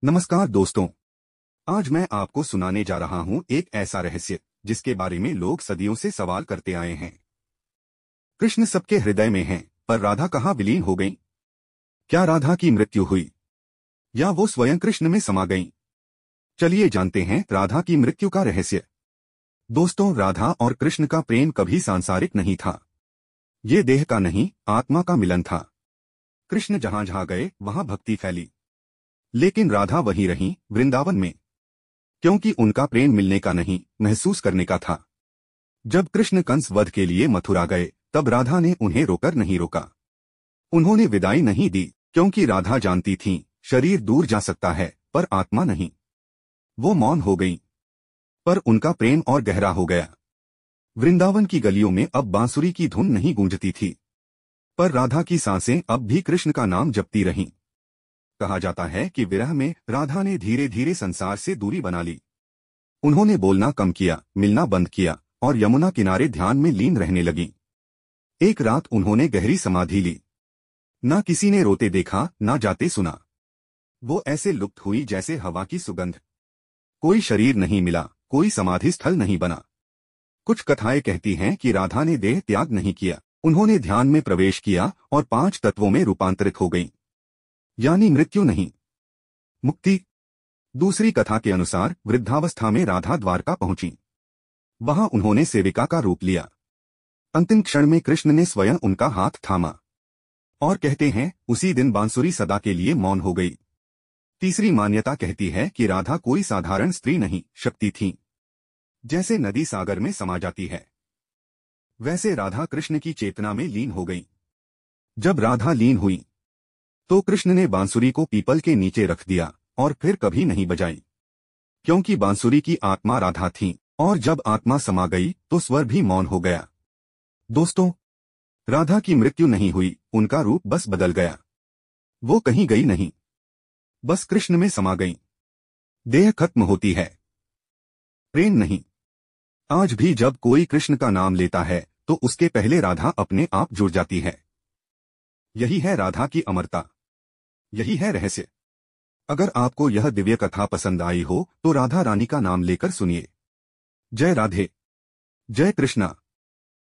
नमस्कार दोस्तों। आज मैं आपको सुनाने जा रहा हूं एक ऐसा रहस्य जिसके बारे में लोग सदियों से सवाल करते आए हैं। कृष्ण सबके हृदय में हैं, पर राधा कहाँ विलीन हो गईं? क्या राधा की मृत्यु हुई या वो स्वयं कृष्ण में समा गईं? चलिए जानते हैं राधा की मृत्यु का रहस्य। दोस्तों, राधा और कृष्ण का प्रेम कभी सांसारिक नहीं था। ये देह का नहीं, आत्मा का मिलन था। कृष्ण जहां जहां गए वहां भक्ति फैली, लेकिन राधा वहीं रहीं, वृंदावन में, क्योंकि उनका प्रेम मिलने का नहीं, महसूस करने का था। जब कृष्ण कंस वध के लिए मथुरा गए, तब राधा ने उन्हें रोकर नहीं रोका। उन्होंने विदाई नहीं दी, क्योंकि राधा जानती थीं, शरीर दूर जा सकता है पर आत्मा नहीं। वो मौन हो गईं, पर उनका प्रेम और गहरा हो गया। वृंदावन की गलियों में अब बांसुरी की धुन नहीं गूंजती थी, पर राधा की सांसें अब भी कृष्ण का नाम जपती रहीं। कहा जाता है कि विरह में राधा ने धीरे धीरे संसार से दूरी बना ली। उन्होंने बोलना कम किया, मिलना बंद किया और यमुना किनारे ध्यान में लीन रहने लगी। एक रात उन्होंने गहरी समाधि ली। ना किसी ने रोते देखा, ना जाते सुना। वो ऐसे लुप्त हुई जैसे हवा की सुगंध। कोई शरीर नहीं मिला, कोई समाधि स्थल नहीं बना। कुछ कथाएं कहती हैं कि राधा ने देह त्याग नहीं किया, उन्होंने ध्यान में प्रवेश किया और 5 तत्वों में रूपांतरित हो गईं। यानी मृत्यु नहीं, मुक्ति। दूसरी कथा के अनुसार वृद्धावस्था में राधा द्वारका पहुंची। वहां उन्होंने सेविका का रूप लिया। अंतिम क्षण में कृष्ण ने स्वयं उनका हाथ थामा और कहते हैं उसी दिन बांसुरी सदा के लिए मौन हो गई। तीसरी मान्यता कहती है कि राधा कोई साधारण स्त्री नहीं, शक्ति थी। जैसे नदी सागर में समा जाती है, वैसे राधा कृष्ण की चेतना में लीन हो गई। जब राधा लीन हुई तो कृष्ण ने बांसुरी को पीपल के नीचे रख दिया और फिर कभी नहीं बजाई, क्योंकि बांसुरी की आत्मा राधा थी, और जब आत्मा समा गई तो स्वर भी मौन हो गया। दोस्तों, राधा की मृत्यु नहीं हुई, उनका रूप बस बदल गया। वो कहीं गई नहीं, बस कृष्ण में समा गई। देह खत्म होती है, प्रेम नहीं। आज भी जब कोई कृष्ण का नाम लेता है तो उसके पहले राधा अपने आप जुड़ जाती है। यही है राधा की अमरता, यही है रहस्य। अगर आपको यह दिव्य कथा पसंद आई हो तो राधा रानी का नाम लेकर सुनिए। जय राधे, जय कृष्णा।